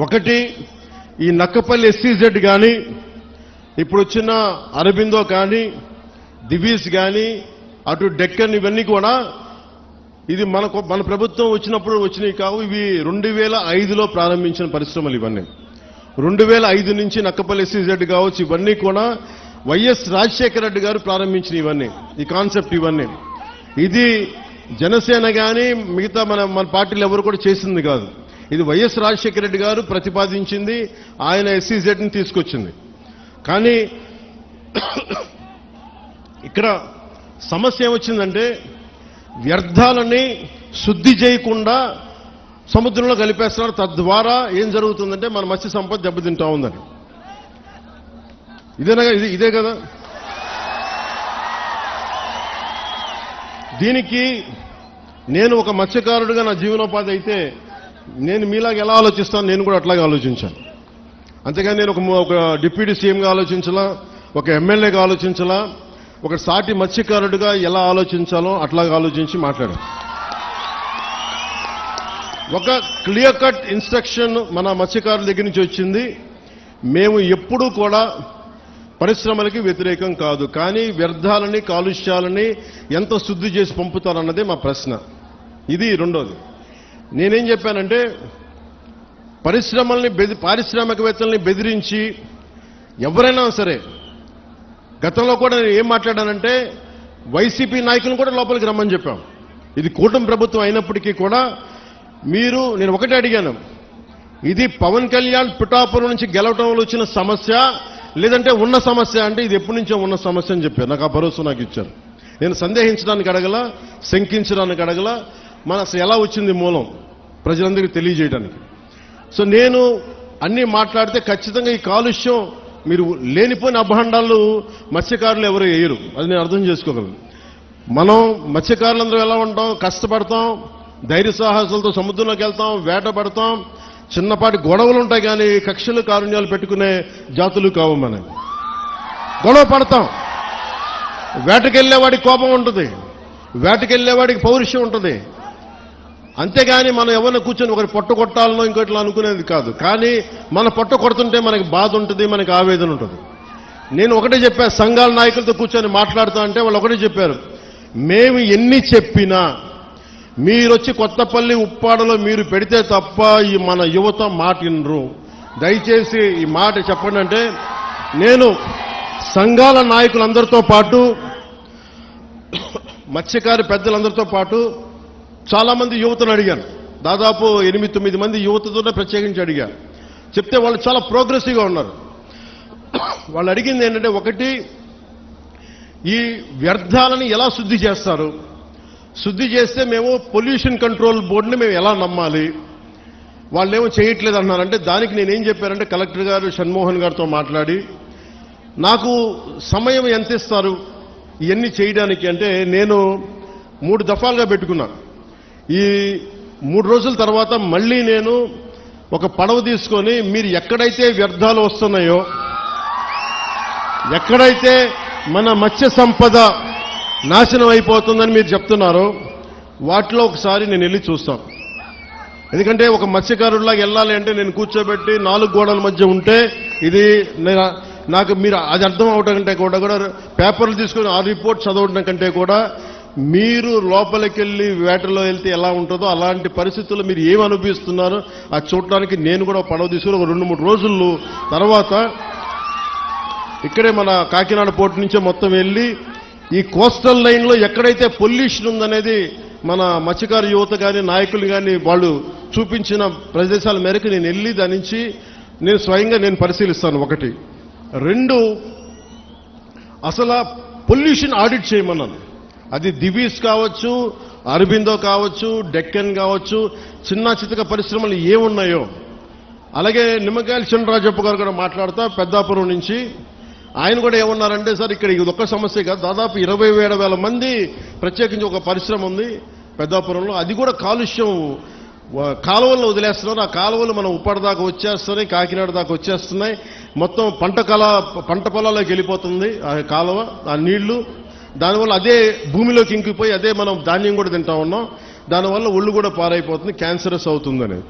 ఒకటి ఈ నక్కపల్లి ఎస్సీజెడ్ కానీ ఇప్పుడు వచ్చిన అరబిందో కానీ దివీస్ కానీ అటు డెక్కన్ ఇవన్నీ కూడా ఇది మన ప్రభుత్వం వచ్చినప్పుడు వచ్చినవి కావు. ఇవి 2005లో ప్రారంభించిన పరిశ్రమలు ఇవన్నీ. 2005 నుంచి నక్కపల్లి ఎస్సీజెడ్ కావచ్చు, ఇవన్నీ కూడా వైఎస్ రాజశేఖర రెడ్డి గారు ప్రారంభించిన ఇవన్నీ, ఈ కాన్సెప్ట్ ఇవన్నీ. ఇది జనసేన కానీ మిగతా మన పార్టీలు ఎవరు కూడా చేసింది కాదు. ఇది వైఎస్ రాజశేఖర రెడ్డి గారు ప్రతిపాదించింది, ఆయన ఎస్సీజెడ్ని తీసుకొచ్చింది. కానీ ఇక్కడ సమస్య ఏమొచ్చిందంటే వ్యర్థాలని శుద్ధి చేయకుండా సముద్రంలో కలిపేస్తున్నారు. తద్వారా ఏం జరుగుతుందంటే మన మత్స్య సంపద దెబ్బతింటా ఉందని. ఇదే కదా. దీనికి నేను ఒక మత్స్యకారుడిగా నా జీవనోపాధి అయితే నేను మీలాగా ఎలా ఆలోచిస్తాను, నేను కూడా అట్లాగే ఆలోచించాను. అంతేగాని నేను ఒక డిప్యూటీ సీఎంగా ఆలోచించాలా, ఒక ఎమ్మెల్యేగా ఆలోచించాలా, ఒక సాటి మత్స్యకారుడిగా ఎలా ఆలోచించాలో అట్లాగా ఆలోచించి మాట్లాడాను. ఒక క్లియర్ కట్ ఇన్స్ట్రక్షన్ మన మత్స్యకారుల దగ్గర నుంచి వచ్చింది. మేము ఎప్పుడూ కూడా పరిశ్రమలకి వ్యతిరేకం కాదు, కానీ వ్యర్థాలని కాలుష్యాలని ఎంత శుద్ధి చేసి పంపుతారన్నదే మా ప్రశ్న. ఇది రెండోది. నేనేం చెప్పానంటే పారిశ్రామికవేత్తల్ని బెదిరించి ఎవరైనా సరే, గతంలో కూడా నేను ఏం మాట్లాడానంటే వైసీపీ నాయకులను కూడా లోపలికి రమ్మని చెప్పాం. ఇది కూటమి ప్రభుత్వం అయినప్పటికీ కూడా నేను ఒకటే అడిగాను, ఇది పవన్ కళ్యాణ్ పిఠాపురం నుంచి గెలవటంలో వచ్చిన సమస్య లేదంటే ఉన్న సమస్య అంటే ఇది ఎప్పటి నుంచో ఉన్న సమస్య అని చెప్పారు. నాకు ఆ భరోసా నాకు ఇచ్చారు. నేను సందేహించడానికి అడగల, శంకించడానికి అడగల, అసలు ఎలా వచ్చింది మూలం ప్రజలందరికీ తెలియజేయడానికి. సో నేను అన్నీ మాట్లాడితే ఖచ్చితంగా ఈ కాలుష్యం మీరు లేనిపోయిన అభాండాలు మత్స్యకారులు ఎవరు వేయరు, అది నేను అర్థం చేసుకోగలను. మనం మత్స్యకారులందరూ ఎలా ఉంటాం, కష్టపడతాం, ధైర్య సాహసాలతో సముద్రంలోకి వెళ్తాం, వేటపడతాం, చిన్నపాటి గొడవలు ఉంటాయి, కానీ కక్షలు కారుణ్యాలు పెట్టుకునే జాతులు కావు. మనం గొడవ పడతాం, వేటకెళ్లేవాడికి కోపం ఉంటుంది, వేటకెళ్లేవాడికి పౌరుషం ఉంటుంది. అంతేగాని మనం ఎవరిని కూర్చొని ఒకరి పొట్ట కొట్టాలనో ఇంకోట్లా అనుకునేది కాదు. కానీ మన పొట్ట కొడుతుంటే మనకి బాధ ఉంటుంది, మనకి ఆవేదన ఉంటుంది. నేను ఒకటే చెప్పాను, సంఘాల నాయకులతో కూర్చొని మాట్లాడుతా అంటే వాళ్ళు ఒకటే చెప్పారు, మేము ఎన్ని చెప్పినా మీరొచ్చి కొత్తపల్లి ఉప్పాడలో మీరు పెడితే తప్ప ఈ మన యువత మాట వినరు, దయచేసి ఈ మాట చెప్పండి అంటే నేను సంఘాల నాయకులందరితో పాటు మత్స్యకారి పెద్దలందరితో పాటు చాలా మంది యువతను అడిగాను. దాదాపు 8-9 మంది యువతతోనే ప్రత్యేకించి అడిగాను. చెప్తే వాళ్ళు చాలా ప్రోగ్రెసివ్గా ఉన్నారు. వాళ్ళు అడిగింది ఏంటంటే, ఒకటి, ఈ వ్యర్థాలని ఎలా శుద్ధి చేస్తారు, శుద్ధి చేస్తే మేము పొల్యూషన్ కంట్రోల్ బోర్డుని మేము ఎలా నమ్మాలి, వాళ్ళేమో చేయట్లేదు అన్నారంటే దానికి నేనేం చెప్పానంటే కలెక్టర్ గారు షణ్మోహన్ గారితో మాట్లాడి నాకు సమయం ఎంత ఇస్తారు ఇవన్నీ చేయడానికి అంటే నేను 3 దఫాలుగా పెట్టుకున్నా. ఈ 3 రోజుల తర్వాత మళ్ళీ నేను ఒక పడవ తీసుకొని మీరు ఎక్కడైతే వ్యర్థాలు వస్తున్నాయో, ఎక్కడైతే మన మత్స్య సంపద నాశనం అయిపోతుందని మీరు చెప్తున్నారో వాటిలో ఒకసారి నేను వెళ్ళి చూస్తాను. ఎందుకంటే ఒక మత్స్యకారుడిలాగా వెళ్ళాలి అంటే నేను కూర్చోబెట్టి 4 గోడల మధ్య ఉంటే ఇది నాకు మీరు అది అర్థం అవడం కంటే కూడా పేపర్లు తీసుకొని ఆ రిపోర్ట్ చదవడం కంటే కూడా మీరు లోపలికి వెళ్ళి వేటలో వెళ్తే ఎలా ఉంటుందో అలాంటి పరిస్థితుల్లో మీరు ఏమి అనుభవిస్తున్నారో అది చూడడానికి నేను కూడా పడవ తీసుకుని ఒక 2-3 రోజులు తర్వాత ఇక్కడే మన కాకినాడ పోర్టు నుంచే మొత్తం వెళ్ళి ఈ కోస్టల్ లైన్లో ఎక్కడైతే పొల్యూషన్ ఉందనేది మన మత్స్యకారు యువత కానీ నాయకులు కానీ వాళ్ళు చూపించిన ప్రదేశాల మేరకు నేను వెళ్ళి దాని నుంచి నేను స్వయంగా నేను పరిశీలిస్తాను. 1. 2, అసలు పొల్యూషన్ ఆడిట్ చేయమన్నాను. అది దివీస్ కావచ్చు, అరబిందో కావచ్చు, డెక్కన్ కావచ్చు, చిన్న చితక పరిశ్రమలు ఏమున్నాయో. అలాగే నిమ్మకాయల చినరాజప్ప గారు కూడా మాట్లాడుతా పెద్దాపురం నుంచి ఆయన కూడా ఏమన్నారంటే, సార్ ఇక్కడ ఇది ఒక్క సమస్య కాదు, దాదాపు 27,000 మంది ప్రత్యేకించి ఒక పరిశ్రమ ఉంది పెద్దాపురంలో, అది కూడా కాలుష్యం కాలువల్లో వదిలేస్తున్నారు. ఆ కాలువలు మనం ఉప్పాడ దాకా వచ్చేస్తున్నాయి, కాకినాడ దాకా వచ్చేస్తున్నాయి, మొత్తం పంట పొలాల్లోకి వెళ్ళిపోతుంది ఆ కాలువ, ఆ నీళ్లు. దానివల్ల అదే భూమిలోకి ఇంకిపోయి అదే మనం ధాన్యం కూడా తింటా ఉన్నాం, దానివల్ల ఒళ్ళు కూడా పారైపోతుంది, క్యాన్సరస్ అవుతుంది అనేది.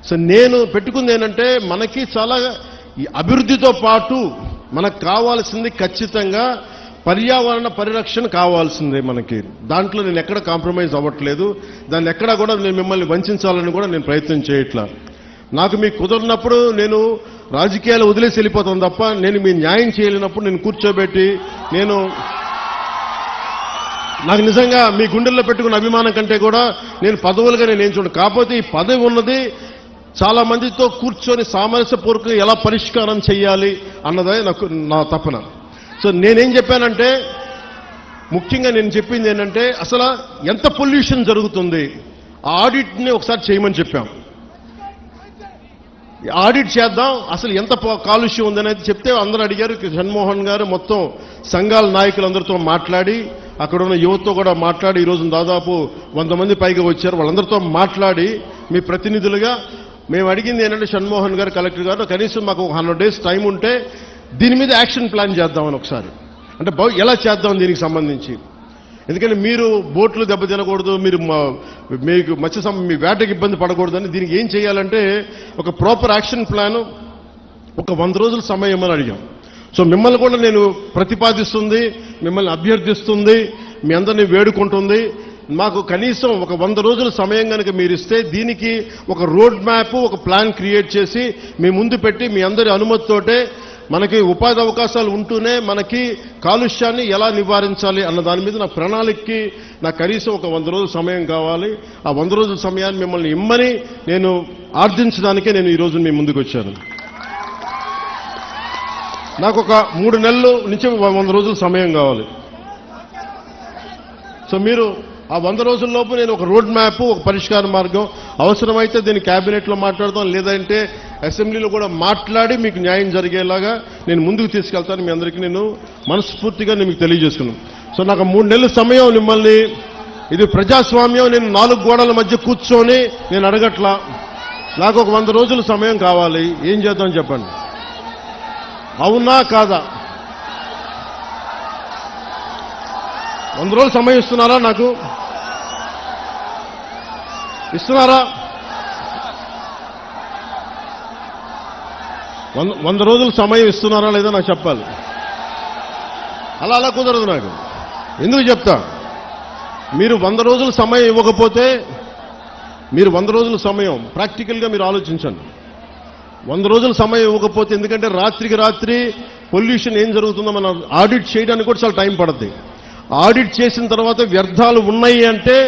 సో నేను పెట్టుకుంది ఏంటంటే మనకి చాలా ఈ అభివృద్ధితో పాటు మనకు కావాల్సింది ఖచ్చితంగా పర్యావరణ పరిరక్షణ కావాల్సిందే మనకి. దాంట్లో నేను ఎక్కడ కాంప్రమైజ్ అవ్వట్లేదు. దాన్ని ఎక్కడా కూడా నేను మిమ్మల్ని వంచాలని కూడా నేను ప్రయత్నం చేయట్లా. నాకు మీకు కుదరినప్పుడు నేను రాజకీయాలు వదిలేసి వెళ్ళిపోతాను తప్ప నేను మీ న్యాయం చేయలేనప్పుడు నేను కూర్చోబెట్టి నాకు నిజంగా మీ గుండెల్లో పెట్టుకున్న అభిమానం కంటే కూడా నేను పదవులుగా నేను ఏం చూడను. కాకపోతే ఈ పదవి ఉన్నది చాలా మందితో కూర్చొని సామరస్యపూర్వకంగా ఎలా పరిష్కారం చేయాలి అన్నదే నా తపన. సో నేనేం చెప్పానంటే ముఖ్యంగా నేను చెప్పింది ఏంటంటే అసలు ఎంత పొల్యూషన్ జరుగుతుంది ఆ ఆడిట్ని ఒకసారి చేయమని చెప్పాం. ఆడిట్ చేద్దాం, అసలు ఎంత కాలుష్యం ఉందనేది చెప్తే అందరూ అడిగారు. జగన్మోహన్ గారు మొత్తం సంఘాల నాయకులందరితో మాట్లాడి అక్కడ ఉన్న యువతతో కూడా మాట్లాడి ఈరోజు దాదాపు 100 మంది పైగా వచ్చారు. వాళ్ళందరితో మాట్లాడి మీ ప్రతినిధులుగా మేము అడిగింది ఏంటంటే జగన్మోహన్ గారు, కలెక్టర్ గారు కనీసం మాకు 100 days టైం ఉంటే దీని మీద యాక్షన్ ప్లాన్ చేద్దామని ఒకసారి, అంటే ఎలా చేద్దాం దీనికి సంబంధించి. ఎందుకంటే మీరు బోట్లు దెబ్బతినకూడదు, మీకు మీ వేటకి ఇబ్బంది పడకూడదని దీనికి ఏం చేయాలంటే ఒక ప్రాపర్ యాక్షన్ ప్లాన్ ఒక 100 రోజుల సమయం అని అడిగాం. సో మిమ్మల్ని కూడా నేను ప్రతిపాదిస్తుంది, మిమ్మల్ని అభ్యర్థిస్తుంది, మీ అందరినీ వేడుకుంటుంది. మాకు కనీసం ఒక 100 రోజుల సమయం కనుక మీరు ఇస్తే దీనికి ఒక రోడ్ మ్యాప్, ఒక ప్లాన్ క్రియేట్ చేసి మీ ముందు పెట్టి మీ అందరి అనుమతితోటే మనకి ఉపాధి అవకాశాలు ఉంటూనే మనకి కాలుష్యాన్ని ఎలా నివారించాలి అన్న దాని మీద నా ప్రణాళికకి నాకు కనీసం ఒక 100 రోజుల సమయం కావాలి. ఆ 100 రోజుల సమయాన్ని మిమ్మల్ని ఇమ్మని నేను ఆర్థించడానికే నేను ఈరోజు మీ ముందుకు వచ్చాను. నాకు ఒక 3 నెలల నుంచి 100 రోజుల సమయం కావాలి. సో మీరు ఆ 100 రోజుల్లోపు నేను ఒక రోడ్ మ్యాప్, ఒక పరిష్కార మార్గం, అవసరమైతే దీన్ని క్యాబినెట్లో మాట్లాడతాం, లేదంటే అసెంబ్లీలో కూడా మాట్లాడి మీకు న్యాయం జరిగేలాగా నేను ముందుకు తీసుకెళ్తాను. మీ అందరికీ నేను మనస్ఫూర్తిగా మీకు తెలియజేసుకున్నాను. సో నాకు 3 నెలల సమయం మిమ్మల్ని, ఇది ప్రజాస్వామ్యం, నేను 4 గోడల మధ్య కూర్చొని నేను అడగట్లా. నాకు ఒక 100 రోజుల సమయం కావాలి. ఏం చేద్దాం చెప్పండి, అవునా కాదా? 100 రోజులు సమయం ఇస్తున్నారా? నాకు ఇస్తున్నారా? 100 రోజులు సమయం ఇస్తున్నారా లేదా నాకు చెప్పాలి. అలా కుదరదు నాకు. ఎందుకు చెప్తా, మీరు 100 రోజుల సమయం ఇవ్వకపోతే, మీరు 100 రోజుల సమయం ప్రాక్టికల్గా మీరు ఆలోచించండి. 100 రోజుల సమయం ఇవ్వకపోతే, ఎందుకంటే రాత్రికి రాత్రి పొల్యూషన్ ఏం జరుగుతుందో మనం ఆడిట్ చేయడానికి కూడా చాలా టైం పడుతుంది. ఆడిట్ చేసిన తర్వాత వ్యర్థాలు ఉన్నాయి అంటే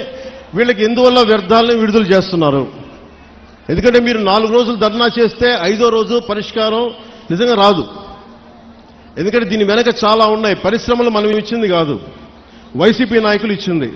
వీళ్ళకి ఎందువల్ల వ్యర్థాలను విడుదల చేస్తున్నారు. ఎందుకంటే మీరు 4 రోజులు ధర్నా చేస్తే 5వ రోజు పరిష్కారం నిజంగా రాదు. ఎందుకంటే దీని వెనక చాలా ఉన్నాయి. పరిశ్రమలు మనం ఇచ్చింది కాదు, వైసీపీ నాయకులు ఇచ్చింది.